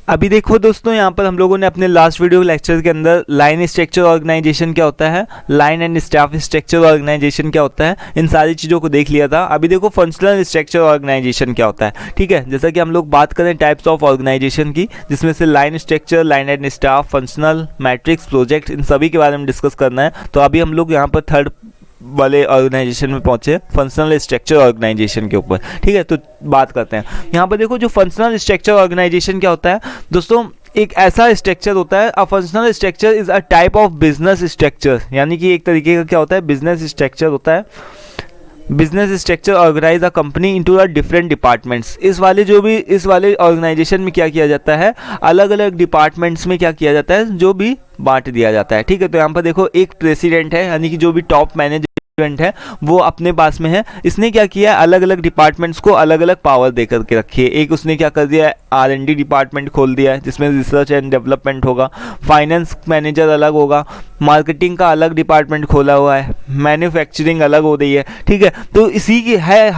अभी देखो दोस्तों, यहाँ पर हम लोगों ने अपने लास्ट वीडियो लेक्चर के अंदर लाइन स्ट्रक्चर ऑर्गेनाइजेशन क्या होता है, line and staff structure organisation क्या होता है, इन सारी चीज़ों को देख लिया था। अभी देखो फंक्शनल स्ट्रक्चर ऑर्गेनाइजेशन क्या होता है। ठीक है, जैसा कि हम लोग बात करें टाइप्स ऑफ ऑर्गेनाइजेशन की, जिसमें से line structure, line and staff, functional, matrix, project, इन सभी के बारे में डिस्कस करना है। तो अभी हम लोग यहाँ पर थर्ड वाले ऑर्गेनाइजेशन में पहुंचे, फंक्शनल स्ट्रक्चर ऑर्गेनाइजेशन के ऊपर। ठीक है, तो बात करते हैं। यहाँ पर देखो जो फंक्शनल स्ट्रक्चर ऑर्गेनाइजेशन क्या होता है दोस्तों, एक ऐसा स्ट्रक्चर होता है, a functional structure is a type of business structure, यानी कि एक तरीके का क्या होता है, बिजनेस स्ट्रक्चर होता है। Business structure organise a company into a different departments. इस वाले ऑर्गेनाइजेशन में क्या किया जाता है, अलग अलग डिपार्टमेंट्स में क्या किया जाता है, जो भी बांट दिया जाता है। ठीक है, तो यहाँ पर देखो एक प्रेसिडेंट है, यानी कि जो भी टॉप मैनेजमेंट है वो अपने पास में है। इसने क्या किया, अलग अलग डिपार्टमेंट्स को अलग अलग पावर दे करके रखी है। एक उसने क्या कर दिया है, R&D डिपार्टमेंट खोल दिया है, जिसमें रिसर्च एंड डेवलपमेंट होगा। फाइनेंस मैनेजर अलग होगा, मार्केटिंग का अलग डिपार्टमेंट खोला हुआ है, मैन्युफैक्चरिंग अलग हो रही है। ठीक है, तो इसी की है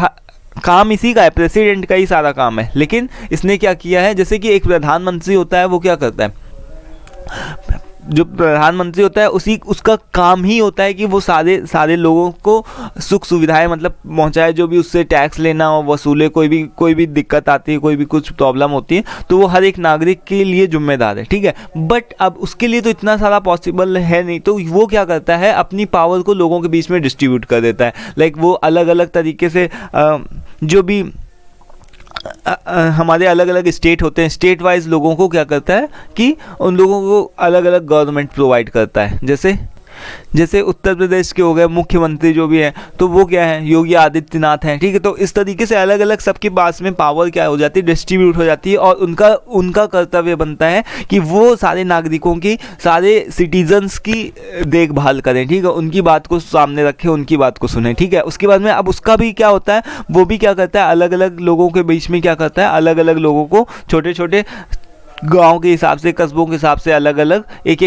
काम, इसी का है, प्रेसिडेंट का ही सारा काम है। लेकिन इसने क्या किया है, जैसे कि एक प्रधानमंत्री होता है, वो क्या करता है, जो प्रधानमंत्री होता है उसका काम ही होता है कि वो सारे लोगों को सुख सुविधाएं मतलब पहुंचाए, जो भी उससे टैक्स लेना हो, वसूले, कोई भी दिक्कत आती है, कोई भी कुछ प्रॉब्लम होती है, तो वो हर एक नागरिक के लिए जिम्मेदार है। ठीक है, बट अब उसके लिए तो इतना सारा पॉसिबल है नहीं, तो वो क्या करता है, अपनी पावर को लोगों के बीच में डिस्ट्रीब्यूट कर देता है। लाइक वो अलग अलग तरीके से जो भी हमारे अलग अलग स्टेट होते हैं, स्टेट वाइज लोगों को क्या करता है कि उन लोगों को अलग अलग गवर्नमेंट प्रोवाइड करता है। जैसे उत्तर प्रदेश के हो गए मुख्यमंत्री जो भी है, तो वो क्या है, योगी आदित्यनाथ हैं। ठीक है, तो इस तरीके से अलग अलग सबके पास में पावर क्या हो जाती है, डिस्ट्रीब्यूट हो जाती है, और उनका कर्तव्य बनता है कि वो सारे नागरिकों की, सारे सिटीजन्स की देखभाल करें। ठीक है, उनकी बात को सामने रखें, उनकी बात को सुने। ठीक है, उसके बाद में अब उसका भी क्या होता है, वो भी क्या करता है, अलग अलग लोगों के बीच में क्या करता है, अलग अलग लोगों को छोटे छोटे गांव के हिसाब से, कस्बों के हिसाब से अलग अलग एक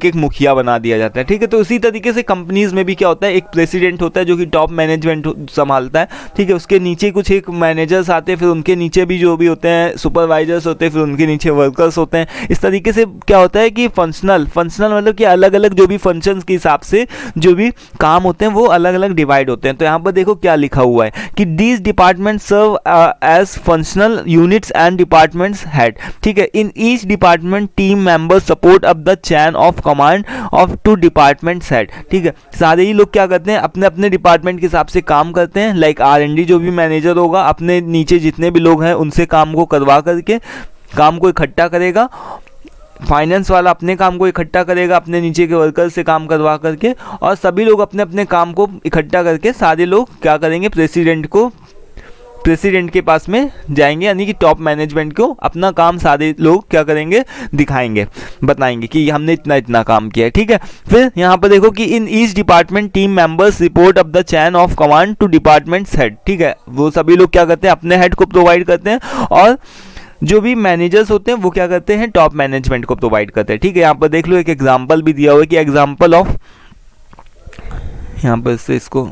एक मुखिया बना दिया जाता है। ठीक है, तो इसी तरीके से कंपनीज में भी क्या होता है, एक प्रेसिडेंट होता है जो कि टॉप मैनेजमेंट संभालता है। ठीक है, उसके नीचे कुछ एक मैनेजर्स आते हैं, फिर उनके नीचे भी जो भी होते हैं सुपरवाइजर्स होते हैं, फिर उनके नीचे वर्कर्स होते हैं। इस तरीके से क्या होता है कि फंक्शनल मतलब कि अलग अलग जो भी फंक्शंस के हिसाब से जो भी काम होते हैं वो अलग अलग डिवाइड होते हैं। तो यहाँ पर देखो क्या लिखा हुआ है कि these department serve as functional units and departments head. ठीक है, in each department team members support up the chain of command of to department head. ठीक है, सारे ही लोग क्या करते हैं, अपने अपने डिपार्टमेंट के हिसाब से काम करते हैं। लाइक R&D जो भी मैनेजर होगा, अपने नीचे जितने भी लोग हैं उनसे काम को करवा करके काम को इकट्ठा करेगा। फाइनेंस वाला अपने काम को इकट्ठा करेगा, अपने नीचे के वर्कर से काम करवा करके, और सभी लोग अपने अपने काम को इकट्ठा करके सारे लोग क्या करेंगे, प्रेसिडेंट के पास में जाएंगे, यानी कि टॉप मैनेजमेंट को अपना काम सारे लोग क्या करेंगे, दिखाएंगे, बताएंगे कि हमने इतना काम किया है। ठीक है, फिर यहाँ पर देखो कि in each department team members report up the chain of command to departments head. ठीक है, वो सभी लोग क्या करते हैं, अपने हेड को प्रोवाइड करते हैं, और जो भी मैनेजर्स होते हैं वो क्या करते हैं, टॉप मैनेजमेंट को प्रोवाइड करते हैं। ठीक है, यहाँ पर देख लो एक एग्जाम्पल भी दिया हुआ है कि एग्जाम्पल ऑफ, यहाँ पर से इसको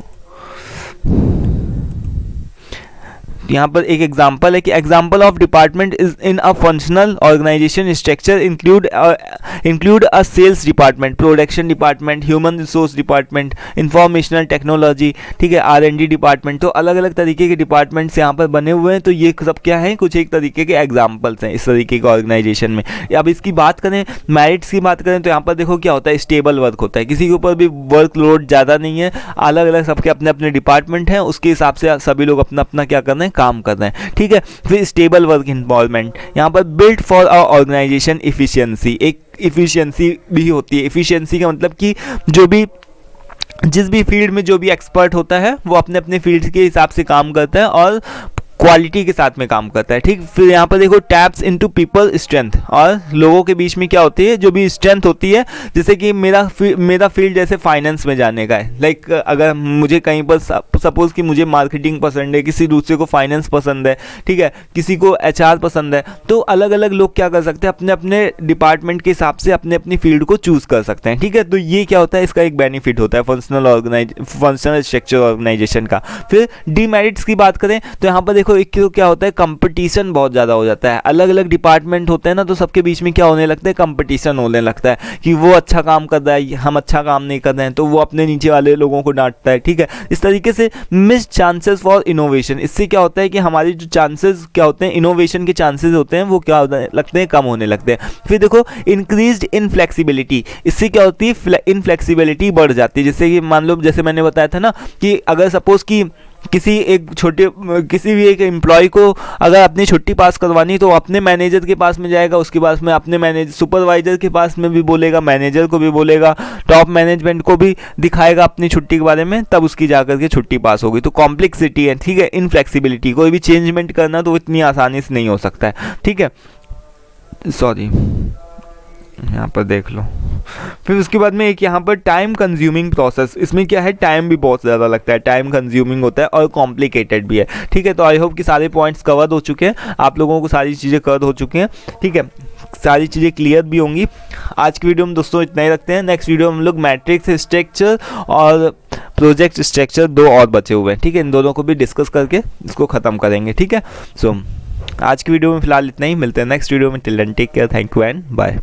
यहाँ पर एक एग्जाम्पल है कि example of department is in a functional organisation structure include a sales department, production department, human resource department, informational technology. ठीक है, R&D डिपार्टमेंट। तो अलग अलग तरीके के डिपार्टमेंट्स यहाँ पर बने हुए हैं। तो ये सब क्या है, कुछ एक तरीके के एग्जाम्पल्स हैं इस तरीके के ऑर्गेनाइजेशन में। अब इसकी बात करें, मेरिट्स की बात करें, तो यहाँ पर देखो क्या होता है, स्टेबल वर्क होता है, किसी के ऊपर भी वर्क लोड ज़्यादा नहीं है, अलग अलग सबके अपने अपने डिपार्टमेंट हैं, उसके हिसाब से सभी लोग अपना अपना क्या कर रहे हैं, काम कर रहे हैं। ठीक है, फिर स्टेबल वर्क इन्वॉल्वमेंट, यहाँ पर build for a organisation efficiency, एक इफिशियंसी भी होती है। इफिशियंसी का मतलब कि जो भी जिस भी फील्ड में जो भी एक्सपर्ट होता है वो अपने अपने फील्ड के हिसाब से काम करता है और क्वालिटी के साथ में काम करता है। ठीक, फिर यहाँ पर देखो टैप्स इनटू पीपल स्ट्रेंथ, और लोगों के बीच में क्या होती है, जो भी स्ट्रेंथ होती है, जैसे कि मेरा फील्ड जैसे फाइनेंस में जाने का है। लाइक अगर मुझे कहीं पर सपोज कि मुझे मार्केटिंग पसंद है, किसी दूसरे को फाइनेंस पसंद है, ठीक है, किसी को HR पसंद है, तो अलग अलग लोग क्या कर सकते हैं, अपने अपने डिपार्टमेंट के हिसाब से अपने अपनी फील्ड को चूज कर सकते हैं। ठीक है, तो ये क्या होता है, इसका एक बेनिफिट होता है फंक्शनल स्ट्रक्चर ऑर्गेनाइजेशन का। फिर डीमेरिट्स की बात करें तो यहाँ पर देखो देखो एक तो क्या होता है, कंपटीशन बहुत ज़्यादा हो जाता है। अलग अलग डिपार्टमेंट होते हैं ना, तो सबके बीच में क्या होने लगता है, कंपटीशन होने लगता है कि वो अच्छा काम कर रहा है, हम अच्छा काम नहीं कर रहे हैं, तो वो अपने नीचे वाले लोगों को डांटता है। ठीक है, इस तरीके से मिस चांसेस फॉर इनोवेशन, इससे क्या होता है कि हमारे जो चांसेस क्या होते हैं, इनोवेशन के चांसेस होते हैं, वो क्या लगते हैं, कम होने लगते हैं। फिर देखो इंक्रीज्ड इनफ्लेक्सिबिलिटी, इससे क्या होती है, इनफ्लेक्सिबिलिटी बढ़ जाती है। जैसे कि मान लो, जैसे मैंने बताया था ना कि अगर सपोज कि किसी भी एक एम्प्लॉय को अगर अपनी छुट्टी पास करवानी, तो अपने मैनेजर के पास में जाएगा, उसके पास में अपने सुपरवाइजर के पास में भी बोलेगा, मैनेजर को भी बोलेगा, टॉप मैनेजमेंट को भी दिखाएगा अपनी छुट्टी के बारे में, तब उसकी जाकर के छुट्टी पास होगी। तो कॉम्प्लेक्सिटी है, ठीक है, इनफ्लेक्सिबिलिटी, कोई भी चेंजमेंट करना तो इतनी आसानी से नहीं हो सकता है। ठीक है, सॉरी यहाँ पर देख लो। फिर उसके बाद में एक यहाँ पर टाइम कंज्यूमिंग प्रोसेस, इसमें क्या है, टाइम भी बहुत ज़्यादा लगता है, टाइम कंज्यूमिंग होता है और कॉम्प्लिकेटेड भी है। ठीक है, तो आई होप कि सारे पॉइंट्स कवर हो चुके हैं, आप लोगों को सारी चीज़ें कवर हो चुकी हैं। ठीक है, सारी चीज़ें क्लियर भी होंगी। आज की वीडियो में दोस्तों इतना ही रखते हैं। नेक्स्ट वीडियो में हम लोग मैट्रिक्स स्ट्रक्चर और प्रोजेक्ट स्ट्रक्चर 2 और बचे हुए हैं। ठीक है, इन दोनों को भी डिस्कस करके इसको ख़त्म करेंगे। ठीक है, सो आज की वीडियो में फिलहाल इतना ही, मिलते हैं नेक्स्ट वीडियो में। Till then take care, thank you and bye.